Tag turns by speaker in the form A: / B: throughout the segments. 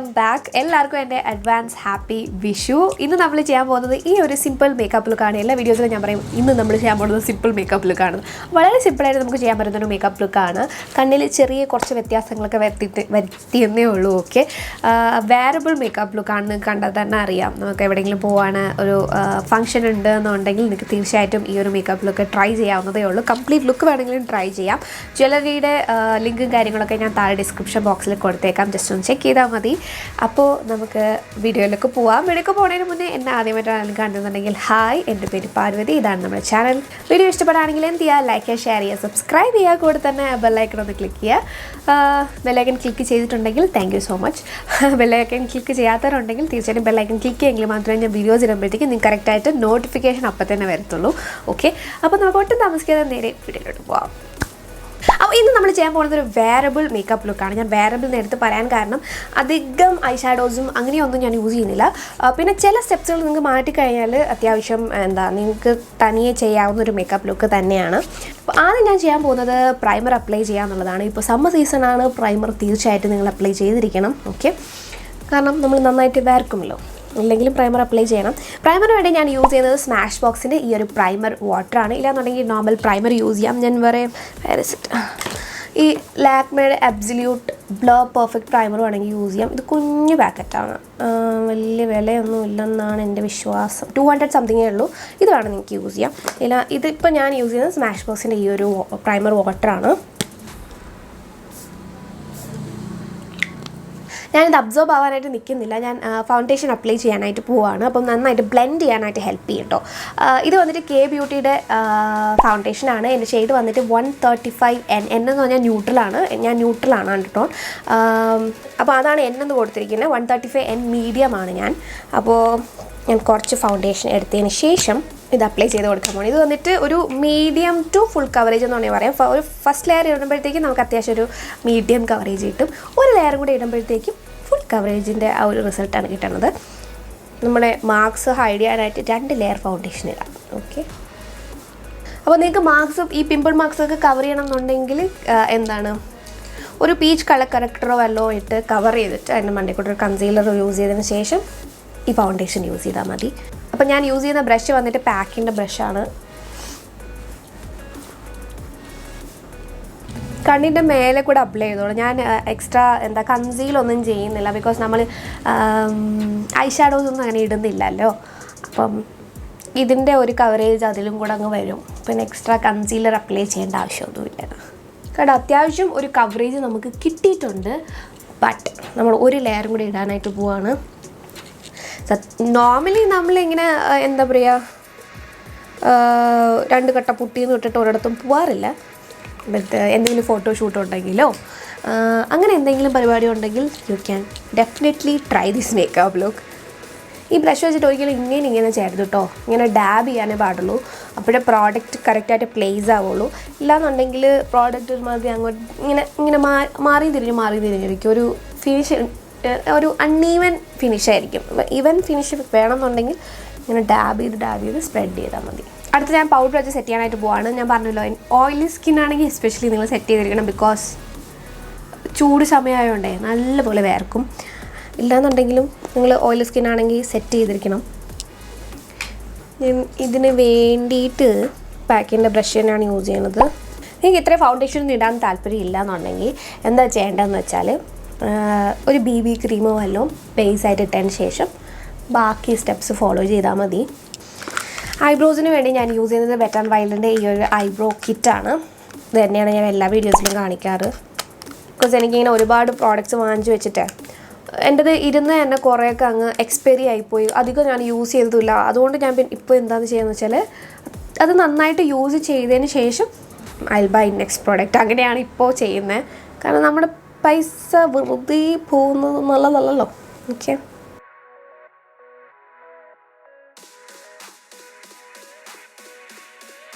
A: Welcome back. എല്ലാവർക്കും എൻ്റെ advance happy Vishu. ഇന്ന് നമ്മൾ ചെയ്യാൻ പോകുന്നത് ഈ ഒരു സിമ്പിൾ മേക്കപ്പ് ലുക്കാണ്. എല്ലാ വീഡിയോസിലും ഞാൻ പറയും ഇന്ന് നമ്മൾ ചെയ്യാൻ പോകുന്നത് സിമ്പിൾ മേക്കപ്പ് ലുക്കാണ്. വളരെ സിമ്പിളായിട്ട് നമുക്ക് ചെയ്യാൻ പറ്റുന്ന ഒരു മേക്കപ്പ് ലുക്കാണ്. കണ്ണിൽ ചെറിയ കുറച്ച് വ്യത്യാസങ്ങളൊക്കെ വരുത്തിയെന്നേ ഉള്ളൂ. ഓക്കെ, വേറബിൾ മേക്കപ്പ് ലുക്കാണെന്ന് കണ്ടാൽ തന്നെ അറിയാം. നമുക്ക് എവിടെയെങ്കിലും പോവാണ്, ഒരു ഫംഗ്ഷൻ ഉണ്ട് എന്നുണ്ടെങ്കിൽ നിങ്ങൾക്ക് തീർച്ചയായിട്ടും ഈ ഒരു മേക്കപ്പ് ലുക്ക് ട്രൈ ചെയ്യാവുന്നതേ ഉള്ളൂ. കംപ്ലീറ്റ് ലുക്ക് വേണമെങ്കിലും ട്രൈ ചെയ്യാം. ജ്വല്ലറിയുടെ ലിങ്കും കാര്യങ്ങളൊക്കെ ഞാൻ താഴെ ഡിസ്ക്രിപ്ഷൻ ബോക്സിൽ കൊടുത്തേക്കാം. ജസ്റ്റ് ഒന്ന് ചെക്ക് ചെയ്താൽ മതി. അപ്പോൾ നമുക്ക് വീഡിയോയിലേക്ക് പോവാം. വീഡിയോക്ക് പോകുന്നതിന് മുന്നേ എന്നെ ആദ്യമായിട്ടാണ് കാണുന്നുണ്ടെങ്കിൽ ഹായ്, എൻ്റെ പേര് പാർവതി, ഇതാണ് നമ്മുടെ ചാനൽ. വീഡിയോ ഇഷ്ടപ്പെടുകയാണെങ്കിൽ എന്ത് ചെയ്യുക, ലൈക്ക് ചെയ്യുക, ഷെയർ ചെയ്യുക, സബ്സ്ക്രൈബ് ചെയ്യുക. കൂടെ തന്നെ ബെല്ലൈക്കൺ ഒന്ന് ക്ലിക്ക് ചെയ്യുക. ബെല്ലൈക്കൺ ക്ലിക്ക് ചെയ്തിട്ടുണ്ടെങ്കിൽ thank you so much. Bell icon click ചെയ്യാത്തവരുണ്ടെങ്കിൽ തീർച്ചയായിട്ടും ബെല്ലൈക്കൺ ക്ലിക്ക് ചെയ്യുമെങ്കിൽ മാത്രമേ ഞാൻ വീഡിയോസ് ഇടുമ്പോഴത്തേക്കും നിങ്ങൾക്ക് കറക്റ്റായിട്ട് നോട്ടിഫിക്കേഷൻ അപ്പം തന്നെ വരത്തുള്ളൂ. ഓക്കെ, അപ്പോൾ നമുക്ക് ഒട്ടും താമസിക്കാതെ നേരെ വീഡിയോയിലോട്ട് പോകാം. അപ്പോൾ ഇന്ന് നമ്മൾ ചെയ്യാൻ പോകുന്നത് ഒരു വേറബിൾ മേക്കപ്പ് ലുക്കാണ്. ഞാൻ വേറബിൾ നേരത്തെ പറയാൻ കാരണം അധികം ഐ ഷാഡോസും അങ്ങനെയൊന്നും ഞാൻ യൂസ് ചെയ്യുന്നില്ല. പിന്നെ ചില സ്റ്റെപ്സുകൾ നിങ്ങൾക്ക് മാറ്റിക്കഴിഞ്ഞാൽ അത്യാവശ്യം നിങ്ങൾക്ക് തനിയെ ചെയ്യാവുന്ന ഒരു മേക്കപ്പ് ലുക്ക് തന്നെയാണ്. അപ്പോൾ ആദ്യം ഞാൻ ചെയ്യാൻ പോകുന്നത് പ്രൈമർ അപ്ലൈ ചെയ്യാന്നുള്ളതാണ്. ഇപ്പോൾ സമ്മർ സീസണാണ്, പ്രൈമർ തീർച്ചയായിട്ടും നിങ്ങൾ അപ്ലൈ ചെയ്തിരിക്കണം. ഓക്കെ, കാരണം നമ്മൾ നന്നായിട്ട് വേർക്കുമല്ലോ, ഇല്ലെങ്കിലും പ്രൈമർ അപ്ലൈ ചെയ്യണം. പ്രൈമറിന് വേണ്ടി ഞാൻ യൂസ് ചെയ്യുന്നത് സ്മാഷ് ബോക്സിൻ്റെ ഈ ഒരു പ്രൈമർ വാട്ടറാണ്. ഇല്ലാന്നുണ്ടെങ്കിൽ നോർമൽ പ്രൈമർ യൂസ് ചെയ്യാം. ഞാൻ ഈ ലാക്മേയുടെ അബ്സല്യൂട്ട് ബ്ലോ പെർഫെക്റ്റ് പ്രൈമർ വേണമെങ്കിൽ യൂസ് ചെയ്യാം. ഇത് കുഞ്ഞു പാക്കറ്റാണ്, വലിയ വിലയൊന്നും ഇല്ലെന്നാണ് എൻ്റെ വിശ്വാസം. 200 സംതിങ്ങേ ഉള്ളൂ. ഇത് വേണം നിങ്ങൾക്ക് യൂസ് ചെയ്യാം. ഇല്ല, ഇതിപ്പോൾ ഞാൻ യൂസ് ചെയ്യുന്നത് സ്മാഷ് ബോക്സിൻ്റെ ഈ ഒരു പ്രൈമർ വാട്ടറാണ്. ഞാനിത് അബ്സോർബ് ആവാനായിട്ട് നിൽക്കുന്നില്ല. ഞാൻ ഫൗണ്ടേഷൻ അപ്ലൈ ചെയ്യാനായിട്ട് പോവുകയാണ്. അപ്പം നന്നായിട്ട് ബ്ലെൻഡ് ചെയ്യാനായിട്ട് ഹെൽപ്പ് ചെയ്യും കേട്ടോ. ഇത് വന്നിട്ട് കെ ബ്യൂട്ടിയുടെ ഫൗണ്ടേഷനാണ്. എൻ്റെ ഷെയ്ഡ് വന്നിട്ട് 135 N എന്ന് പറഞ്ഞാൽ ന്യൂട്രലാണ്. ഞാൻ ന്യൂട്രലാണ് കേട്ടോ. അപ്പോൾ അതാണ് N എന്ന് കൊടുത്തിരിക്കുന്നത്. 135 N മീഡിയമാണ് ഞാൻ. അപ്പോൾ ഞാൻ കുറച്ച് ഫൗണ്ടേഷൻ എടുത്തതിന് ശേഷം ഇത് അപ്ലൈ ചെയ്ത് കൊടുക്കാൻ പോകുന്നത്. ഇത് വന്നിട്ട് ഒരു മീഡിയം ടു ഫുൾ കവറേജ് എന്ന് വേണമെങ്കിൽ പറയാം. ഒരു ഫസ്റ്റ് ലെയർ ഇടുമ്പോഴത്തേക്കും നമുക്ക് അത്യാവശ്യം ഒരു മീഡിയം കവറേജ് കിട്ടും. ഒരു ലെയർ കൂടി ഇടുമ്പോഴത്തേക്കും ഫുൾ കവറേജിൻ്റെ ആ ഒരു റിസൾട്ടാണ് കിട്ടുന്നത്. നമ്മുടെ മാർക്സ് ഹൈഡ് ചെയ്യാനായിട്ട് 2 ലെയർ ഫൗണ്ടേഷൻ ഇടാം. ഓക്കെ, അപ്പോൾ നിങ്ങൾക്ക് മാർക്സ്, ഈ പിമ്പിൾ മാർക്സൊക്കെ കവർ ചെയ്യണം എന്നുണ്ടെങ്കിൽ ഒരു പീച്ച് കളർ കറക്ടറോ വല്ലോ ഇട്ട് കവർ ചെയ്തിട്ട് അതിൻ്റെ മണ്ടയിൽ കൂടെ ഒരു കൺസീലർ യൂസ് ചെയ്തതിന് ശേഷം ഈ ഫൗണ്ടേഷൻ യൂസ് ചെയ്താൽ മതി. അപ്പോൾ ഞാൻ യൂസ് ചെയ്യുന്ന ബ്രഷ് വന്നിട്ട് പാക്കിൻ്റെ ബ്രഷാണ്. കണ്ണിൻ്റെ മേലെ കൂടെ അപ്ലൈ ചെയ്തോളൂ. ഞാൻ എക്സ്ട്രാ കൺസീലൊന്നും ചെയ്യുന്നില്ല. ബിക്കോസ് നമ്മൾ ഐ ഷാഡോസ് ഒന്നും അങ്ങനെ ഇടുന്നില്ലല്ലോ. അപ്പം ഇതിൻ്റെ ഒരു കവറേജ് അതിലും കൂടെ അങ്ങ് വരും. പിന്നെ എക്സ്ട്രാ കൺസീലർ അപ്ലൈ ചെയ്യേണ്ട ആവശ്യമൊന്നുമില്ല. കാരണം അത്യാവശ്യം ഒരു കവറേജ് നമുക്ക് കിട്ടിയിട്ടുണ്ട്. ബട്ട് നമ്മൾ ഒരു ലെയറും കൂടി ഇടാനായിട്ട് പോവാണ്. നോർമലി നമ്മളിങ്ങനെ 2 കട്ട പുട്ടിന്ന് ഇട്ടിട്ട് ഒരിടത്തും പോകാറില്ല. എന്തെങ്കിലും ഫോട്ടോഷൂട്ട് ഉണ്ടെങ്കിലോ അങ്ങനെ എന്തെങ്കിലും പരിപാടി ഉണ്ടെങ്കിൽ you can definitely try this makeup look. ഈ ബ്രഷ് വെച്ചിട്ട് ഒരിക്കലും ഇങ്ങനെ ചെയ്യരുത് കേട്ടോ. ഇങ്ങനെ ഡാബ് ചെയ്യാനേ പാടുള്ളൂ. അപ്പോഴേ പ്രോഡക്റ്റ് കറക്റ്റായിട്ട് പ്ലേസ് ആവുള്ളൂ. ഇല്ലാന്നുണ്ടെങ്കിൽ പ്രോഡക്റ്റ് ഒരുമാതിരി അങ്ങോട്ട് ഇങ്ങനെ മാറി തിരിഞ്ഞിരിക്കും. ഒരു ഫിനിഷ്, ഒരു അൺഈവൻ ഫിനിഷായിരിക്കും. ഈവൻ ഫിനിഷ് വേണമെന്നുണ്ടെങ്കിൽ ഇങ്ങനെ ഡാബ് ചെയ്ത് സ്പ്രെഡ് ചെയ്താൽ മതി. അടുത്ത് ഞാൻ പൗഡർ വെച്ച് സെറ്റ് ചെയ്യാനായിട്ട് പോവാണ്. ഞാൻ പറഞ്ഞല്ലോ, ഓയിലി സ്കിൻ ആണെങ്കിൽ എസ്പെഷ്യലി നിങ്ങൾ സെറ്റ് ചെയ്തിരിക്കണം. ബിക്കോസ് ചൂട് സമയമായതുകൊണ്ടേ നല്ലപോലെ വേർക്കും. ഇല്ലാന്നുണ്ടെങ്കിലും നിങ്ങൾ ഓയിലി സ്കിൻ ആണെങ്കിൽ സെറ്റ് ചെയ്തിരിക്കണം. ഇതിന് വേണ്ടിയിട്ട് പാക്കിൻ്റെ ബ്രഷ് തന്നെയാണ് യൂസ് ചെയ്യുന്നത്. നിങ്ങൾക്ക് ഇത്രയും ഫൗണ്ടേഷൻ ഇടാൻ താല്പര്യമില്ല എന്നുണ്ടെങ്കിൽ എന്താ ചെയ്യേണ്ടതെന്ന് വെച്ചാൽ ഒരു BB ക്രീമോ വല്ലതും ബേസായിട്ട് ഇട്ടതിന് ശേഷം ബാക്കി സ്റ്റെപ്സ് ഫോളോ ചെയ്താൽ മതി. ഐബ്രോസിന് വേണ്ടി ഞാൻ യൂസ് ചെയ്യുന്നത് വെറ്റ് ആൻഡ് വൈൽഡിൻ്റെ ഈ ഒരു ഐബ്രോ കിറ്റാണ്. ഇത് തന്നെയാണ് ഞാൻ എല്ലാ വീഡിയോസിലും കാണിക്കാറ്. ബിക്കോസ് എനിക്കിങ്ങനെ ഒരുപാട് പ്രോഡക്റ്റ്സ് വാങ്ങിച്ച് വെച്ചിട്ട് എൻ്റെത് ഇരുന്ന് തന്നെ കുറേയൊക്കെ അങ്ങ് എക്സ്പയറി ആയിപ്പോയി. അധികം ഞാൻ യൂസ് ചെയ്തതില്ല. അതുകൊണ്ട് ഞാൻ ഇപ്പോൾ എന്താണെന്ന് ചെയ്യുന്നത് വെച്ചാൽ അത് നന്നായിട്ട് യൂസ് ചെയ്തതിന് ശേഷം ഐ ബൈ നെക്സ്റ്റ് പ്രോഡക്റ്റ്. അങ്ങനെയാണ് ഇപ്പോൾ ചെയ്യുന്നത്. കാരണം നമ്മുടെ പൈസ വെറുതെ പോകുന്നത് നല്ലതല്ലല്ലോ. ഓക്കെ,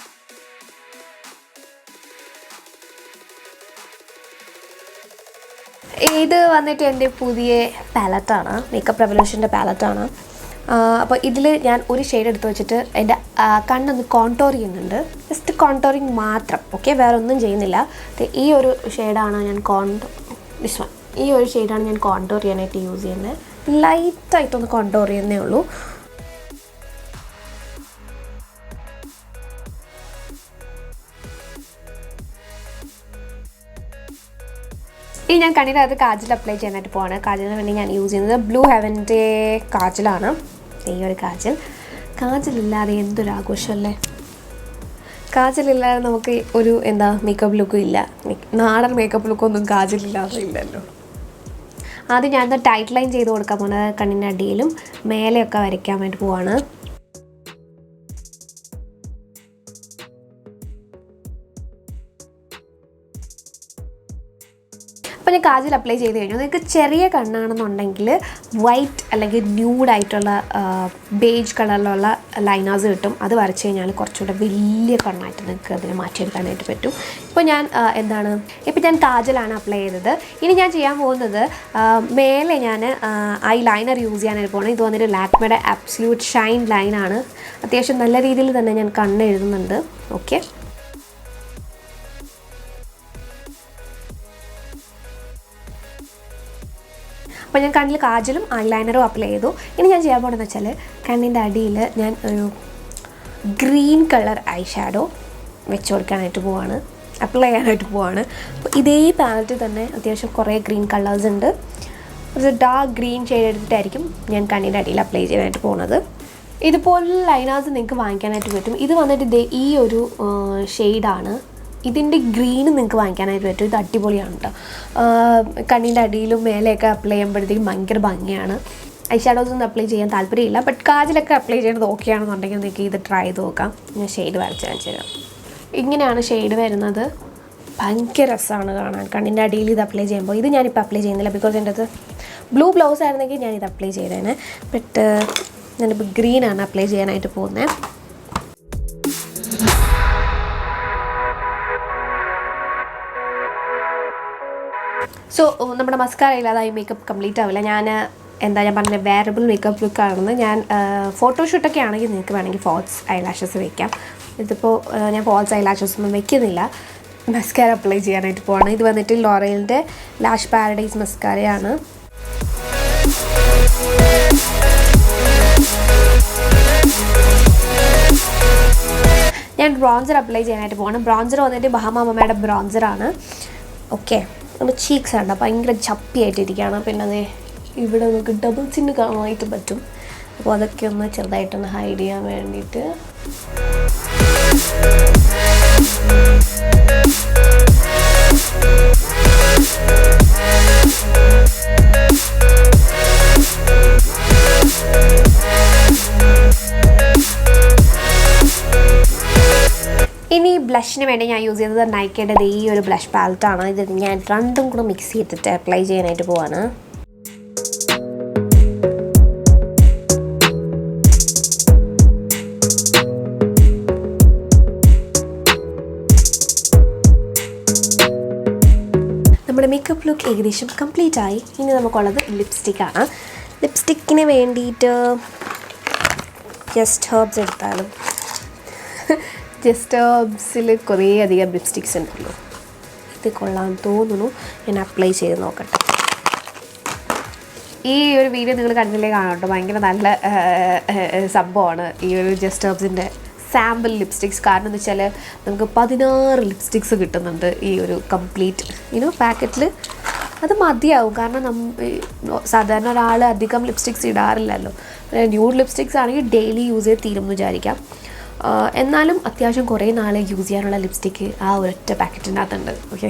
A: ഇത് വന്നിട്ട് എൻ്റെ പുതിയ പാലറ്റാണ്, മേക്കപ്പ് റെവല്യൂഷൻ്റെ പാലറ്റാണ്. അപ്പോൾ ഇതിൽ ഞാൻ ഒരു ഷെയ്ഡ് എടുത്ത് വെച്ചിട്ട് എൻ്റെ കണ്ണൊന്ന് കോൺടോർ ചെയ്യുന്നുണ്ട്. ജസ്റ്റ് കോൺടോറിങ് മാത്രം. ഓക്കെ, വേറെ ഒന്നും ചെയ്യുന്നില്ല. ഈ ഒരു ഷെയ്ഡാണ് ഞാൻ ദിസ് വൺ ഈ ഒരു ഷെയ്ഡാണ് ഞാൻ കോണ്ടോർ ചെയ്യാനായിട്ട് യൂസ് ചെയ്യുന്നത്. ലൈറ്റായിട്ടൊന്ന് കോണ്ടോർ ചെയ്യുന്നേ ഉള്ളൂ. ഇനി ഞാൻ കണ്ണിൻ്റെ അകത്ത് കാജൽ അപ്ലൈ ചെയ്യാനായിട്ട് പോവാണ്. കാജലിന് വേണ്ടി ഞാൻ യൂസ് ചെയ്യുന്നത് ബ്ലൂ ഹെവൻ്റെ കാജലാണ്. ഈ ഒരു കാജലില്ലാതെ എന്തൊരാഘോഷമല്ലേ. കാജലില്ലാതെ നമുക്ക് ഒരു മേക്കപ്പ് ലുക്കും ഇല്ല. നാടൻ മേക്കപ്പ് ലുക്കൊന്നും കാജലില്ലാതെ ഇല്ലല്ലോ. ആദ്യം ഞാൻ ടൈറ്റ് ലൈൻ ചെയ്ത് കൊടുക്കാൻ പോകുന്നത് കണ്ണിൻ്റെ അടിയിലും മേലെയൊക്കെ വരയ്ക്കാൻ വേണ്ടി പോവാണ്. അപ്പോൾ ഞാൻ കാജൽ അപ്ലൈ ചെയ്ത് കഴിഞ്ഞു. നിങ്ങൾക്ക് ചെറിയ കണ്ണാണെന്നുണ്ടെങ്കിൽ വൈറ്റ് അല്ലെങ്കിൽ ന്യൂഡായിട്ടുള്ള ബേജ് കളറിലുള്ള ലൈനേഴ്സ് കിട്ടും. അത് വരച്ച് കഴിഞ്ഞാൽ കുറച്ചുകൂടെ വലിയ കണ്ണായിട്ട് നിങ്ങൾക്ക് അതിനെ മാറ്റിയെടുക്കാനായിട്ട് പറ്റും. ഇപ്പോൾ ഞാൻ കാജലാണ് അപ്ലൈ ചെയ്തത്. ഇനി ഞാൻ ചെയ്യാൻ പോകുന്നത് മേലെ ഞാൻ ഐ ലൈനർ യൂസ് ചെയ്യാനായിട്ട് പോകണം. ഇത് വന്നിട്ട് ലാക്മേയുടെ അബ്സല്യൂട്ട് ഷൈൻ ലൈനാണ്. അത്യാവശ്യം നല്ല രീതിയിൽ തന്നെ ഞാൻ കണ്ണ് എഴുതുന്നുണ്ട്. ഓക്കെ, അപ്പോൾ ഞാൻ കണ്ണിൽ കാജലും ഐലൈനറും അപ്ലൈ ചെയ്തു. ഇനി ഞാൻ ചെയ്യാൻ പോകുന്നതെന്ന് വെച്ചാൽ കണ്ണിൻ്റെ അടിയിൽ ഞാൻ ഒരു ഗ്രീൻ കളർ ഐ ഷാഡോ വെച്ച് കൊടുക്കാനായിട്ട് പോവാണ്, അപ്ലൈ ചെയ്യാനായിട്ട് പോവാണ്. അപ്പോൾ ഇതേ പാലറ്റിൽ തന്നെ അത്യാവശ്യം കുറേ ഗ്രീൻ കളേഴ്സ് ഉണ്ട്. ഒരു ഡാർക്ക് ഗ്രീൻ ഷെയ്ഡ് എടുത്തിട്ടായിരിക്കും ഞാൻ കണ്ണിൻ്റെ അടിയിൽ അപ്ലൈ ചെയ്യാനായിട്ട് പോകുന്നത്. ഇതുപോലുള്ള ലൈനേഴ്സ് നിങ്ങൾക്ക് വാങ്ങിക്കാനായിട്ട് പറ്റും. ഇത് വന്നിട്ട് ഈ ഒരു ഷെയ്ഡാണ്. ഇതിൻ്റെ ഗ്രീന് നിങ്ങൾക്ക് വാങ്ങിക്കാനായിട്ട് പറ്റും. ഇത് അടിപൊളിയാണ് കേട്ടോ. കണ്ണിൻ്റെ അടിയിലും മേലെയൊക്കെ അപ്ലൈ ചെയ്യുമ്പോഴത്തേക്കും ഭയങ്കര ഭംഗിയാണ്. ഐ ഷാഡോസ് ഒന്നും അപ്ലൈ ചെയ്യാൻ താല്പര്യമില്ല, ബട്ട് കാജലൊക്കെ അപ്ലൈ ചെയ്യുന്നത് ഓക്കെ ആണെന്നുണ്ടെങ്കിൽ നിങ്ങൾക്ക് ഇത് ട്രൈ ചെയ്ത് നോക്കാം. ഞാൻ ഷെയ്ഡ് വരച്ച് കാണിച്ചു തരാം. ഇങ്ങനെയാണ് ഷെയ്ഡ് വരുന്നത്. ഭയങ്കര രസമാണ് കാണാൻ കണ്ണിൻ്റെ അടിയിൽ ഇത് അപ്ലൈ ചെയ്യുമ്പോൾ. ഇത് ഞാനിപ്പോൾ അപ്ലൈ ചെയ്യുന്നില്ല, ബിക്കോസ് എൻ്റെ അത് ബ്ലൂ ബ്ലൗസ് ആയിരുന്നെങ്കിൽ ഞാനിത് അപ്ലൈ ചെയ്തേനെ. ബട്ട് ഞാനിപ്പോൾ ഗ്രീനാണ് അപ്ലൈ ചെയ്യാനായിട്ട് പോകുന്നത്. സോ നമ്മുടെ മസ്കാര ഇല്ലാതെ ഈ മേക്കപ്പ് കംപ്ലീറ്റ് ആവില്ല. ഞാൻ പറഞ്ഞ വേറബിൾ മേക്കപ്പ് ലുക്കാണെന്ന്. ഞാൻ ഫോട്ടോഷൂട്ടൊക്കെ ആണെങ്കിൽ നിങ്ങൾക്ക് വേണമെങ്കിൽ ഫോൾസ് ഐലാഷസ് വയ്ക്കാം. ഇതിപ്പോൾ ഞാൻ ഫോൾസ് ഐലാഷസ് ഒന്നും വെക്കുന്നില്ല. മസ്കാര അപ്ലൈ ചെയ്യാനായിട്ട് പോവാണ്. ഇത് വന്നിട്ട് ലോറയലിൻ്റെ ലാഷ് പാരഡൈസ് മസ്കാരയാണ്. ഞാൻ ബ്രോൺസർ അപ്ലൈ ചെയ്യാനായിട്ട് പോകണം. ബ്രോൺസർ വന്നിട്ട് ബഹാമ മമ്മയുടെ ബ്രോൺസറാണ്. ഓക്കെ, നമ്മുടെ ചീക്സ് ആണ് ഭയങ്കര ചപ്പിയായിട്ടിരിക്കുകയാണ്. പിന്നെ അത് ഇവിടെ നമുക്ക് ഡബിൾ ചിന്ന് കാണാനായിട്ട് പറ്റും. അപ്പോൾ അതൊക്കെ ഒന്ന് ചെറുതായിട്ടൊന്ന് ഹൈഡ് ചെയ്യാൻ വേണ്ടിയിട്ട് ഇനി ബ്ലഷിന് വേണ്ടി ഞാൻ യൂസ് ചെയ്യുന്നത് നൈക്കയുടെ ഈ ഒരു ബ്ലഷ് പാലറ്റാണ്. ഇത് ഞാൻ രണ്ടും കൂടെ മിക്സ് ചെയ്തിട്ട് അപ്ലൈ ചെയ്യാനായിട്ട് പോവാണ്. നമ്മുടെ മേക്കപ്പ് ലുക്ക് ഏകദേശം കംപ്ലീറ്റ് ആയി. ഇനി നമുക്കുള്ളത് ലിപ്സ്റ്റിക്കാണ്. ലിപ്സ്റ്റിക്കിന് വേണ്ടിയിട്ട് ജസ്റ്റ് ഹെർബ്സ് എടുത്താലും ജസ്റ്റ് ഹെർബ്സിൽ കുറേ അധികം ലിപ്സ്റ്റിക്സ് ഉണ്ടല്ലോ. ഇത് കൊള്ളാൻ തോന്നുന്നു. ഞാൻ അപ്ലൈ ചെയ്ത് നോക്കട്ടെ. ഈ ഒരു വീഡിയോ നിങ്ങൾ കണ്ടില്ലേ കാണാം കേട്ടോ. ഭയങ്കര നല്ല സംഭവമാണ് ഈ ഒരു ജസ്റ്റ് ഹെർബ്സിൻ്റെ സാമ്പിൾ ലിപ്സ്റ്റിക്സ്. കാരണം എന്ന് വെച്ചാൽ നമുക്ക് 16 ലിപ്സ്റ്റിക്സ് കിട്ടുന്നുണ്ട് ഈ ഒരു കംപ്ലീറ്റ് പാക്കറ്റിൽ. അത് മതിയാവും. കാരണം സാധാരണ ഒരാൾ അധികം ലിപ്സ്റ്റിക്സ് ഇടാറില്ലല്ലോ. ന്യൂഡ് ലിപ്സ്റ്റിക്സ് ആണെങ്കിൽ ഡെയിലി യൂസ് ചെയ്ത് തീരും എന്ന് വിചാരിക്കാം. എന്നാലും അത്യാവശ്യം കുറേ നാളെ യൂസ് ചെയ്യാനുള്ള ലിപ്സ്റ്റിക്ക് ആ ഒരൊറ്റ പാക്കറ്റിനകത്തുണ്ട്. ഓക്കെ,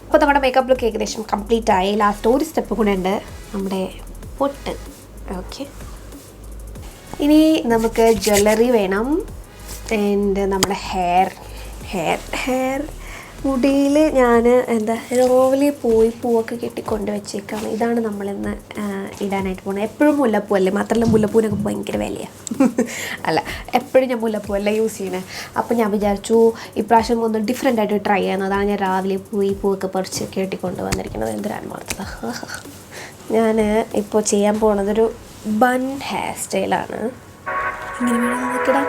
A: അപ്പോൾ നമ്മുടെ മേക്കപ്പ് ലുക്ക് ഏകദേശം കംപ്ലീറ്റ് ആയി. ലാസ്റ്റ് ഒരു സ്റ്റെപ്പ് കൂടെ ഉണ്ട്, നമ്മുടെ പൊട്ട്. ഓക്കെ, ഇനി നമുക്ക് ജ്വല്ലറി വേണം. ആൻഡ് നമ്മുടെ ഹെയർ മുടിയിൽ ഞാൻ രാവിലെ പോയി പൂവൊക്കെ കെട്ടിക്കൊണ്ട് വെച്ചേക്കാണ്. ഇതാണ് നമ്മളിന്ന് ഇടാനായിട്ട് പോകുന്നത്. എപ്പോഴും മുല്ലപ്പൂ അല്ലേ, മാത്രമല്ല മുല്ലപ്പൂവിനൊക്കെ ഭയങ്കര വിലയാണ്. അല്ല, എപ്പോഴും ഞാൻ മുല്ലപ്പൂവല്ല യൂസ് ചെയ്യുന്നത്. അപ്പോൾ ഞാൻ വിചാരിച്ചു ഇപ്രാവശ്യം ഒന്ന് ഡിഫറെൻ്റ് ആയിട്ട് ട്രൈ ചെയ്യുന്നത്. അതാണ് ഞാൻ രാവിലെ പോയി പൂവൊക്കെ പറിച്ച് കെട്ടിക്കൊണ്ട് വന്നിരിക്കുന്നത്. എന്തൊരാത്മാർത്ഥത. ഞാൻ ഇപ്പോൾ ചെയ്യാൻ പോകുന്നതൊരു ബൺ ഹെയർ സ്റ്റൈലാണ്. ഇങ്ങനെ വേണം നോക്കിടാം.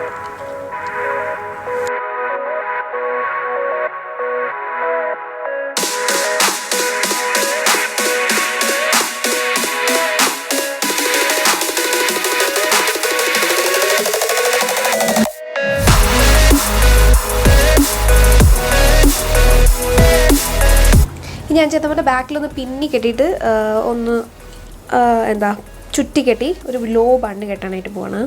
A: ഞാൻ ചേട്ടൻ്റെ ബാക്കിലൊന്ന് പിന്നി കെട്ടിയിട്ട് ഒന്ന് എന്താ ചുറ്റി കെട്ടി ഒരു ലോ ബണ്ണ് കെട്ടാനായിട്ട് പോവാണ്.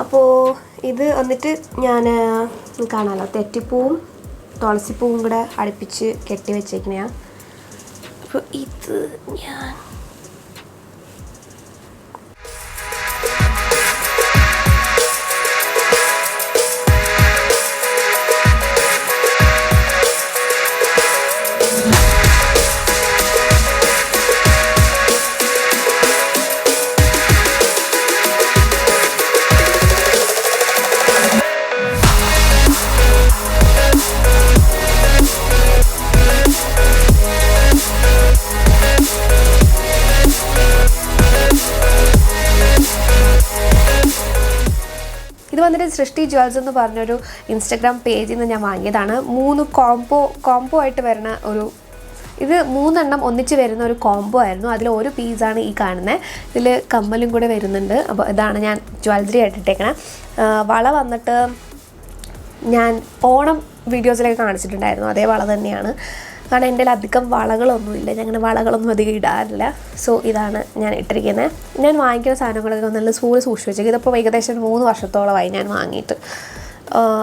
A: അപ്പോൾ ഇത് വന്നിട്ട് ഞാൻ കാണാമല്ലോ തെറ്റിപ്പൂവും തുളസിപ്പൂവും കൂടെ അടുപ്പിച്ച് കെട്ടി വെച്ചേക്കണയാണ്. അപ്പോൾ ഇത് ഞാൻ ഇത് വന്നിട്ട് സൃഷ്ടി ജ്വൽസ് എന്ന് പറഞ്ഞൊരു ഇൻസ്റ്റഗ്രാം പേജിൽ നിന്ന് ഞാൻ വാങ്ങിയതാണ്. 3 കോംബോ ആയിട്ട് വരുന്ന ഒരു ഇത് 3 എണ്ണം ഒന്നിച്ച് വരുന്ന ഒരു കോംബോ ആയിരുന്നു. അതിൽ ഒരു പീസാണ് ഈ കാണുന്നത്. ഇതിൽ കമ്മലും കൂടെ വരുന്നുണ്ട്. അപ്പോൾ ഇതാണ് ഞാൻ ജ്വല്ലറി ആയിട്ടിട്ടേക്കണേ. വള വന്നിട്ട് ഞാൻ ഓണം വീഡിയോസിലൊക്കെ കാണിച്ചിട്ടുണ്ടായിരുന്നു, അതേ വള തന്നെയാണ്. കാരണം എൻ്റെ അധികം വളകളൊന്നുമില്ല, ഞാൻ അങ്ങനെ വളകളൊന്നും അധികം ഇടാറില്ല. സോ ഇതാണ് ഞാൻ ഇട്ടിരിക്കുന്നത്. ഞാൻ വാങ്ങിക്കുന്ന സാധനങ്ങളൊക്കെ നല്ല സൂക്ഷിച്ച് വെച്ചേക്കും. ഇതിപ്പോൾ ഏകദേശം 3 വർഷത്തോളമായി ഞാൻ വാങ്ങിയിട്ട്.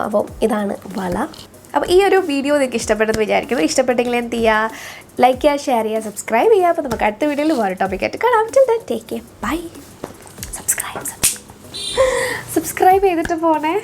A: അപ്പം ഇതാണ് വള. അപ്പോൾ ഈ ഒരു വീഡിയോ നിങ്ങൾക്ക് ഇഷ്ടപ്പെട്ടെന്ന് വിചാരിക്കുന്നു. ഇഷ്ടപ്പെട്ടെങ്കിൽ എന്ത് ചെയ്യുക, ലൈക്ക് ചെയ്യുക, ഷെയർ ചെയ്യുക, സബ്സ്ക്രൈബ് ചെയ്യുക. അപ്പോൾ നമുക്ക് അടുത്ത വീഡിയോയിൽ വേറെ ടോപ്പിക്കായിട്ട് കാണാം. Take care, by. സബ്സ്ക്രൈബ് ചെയ്തിട്ട് പോണേ.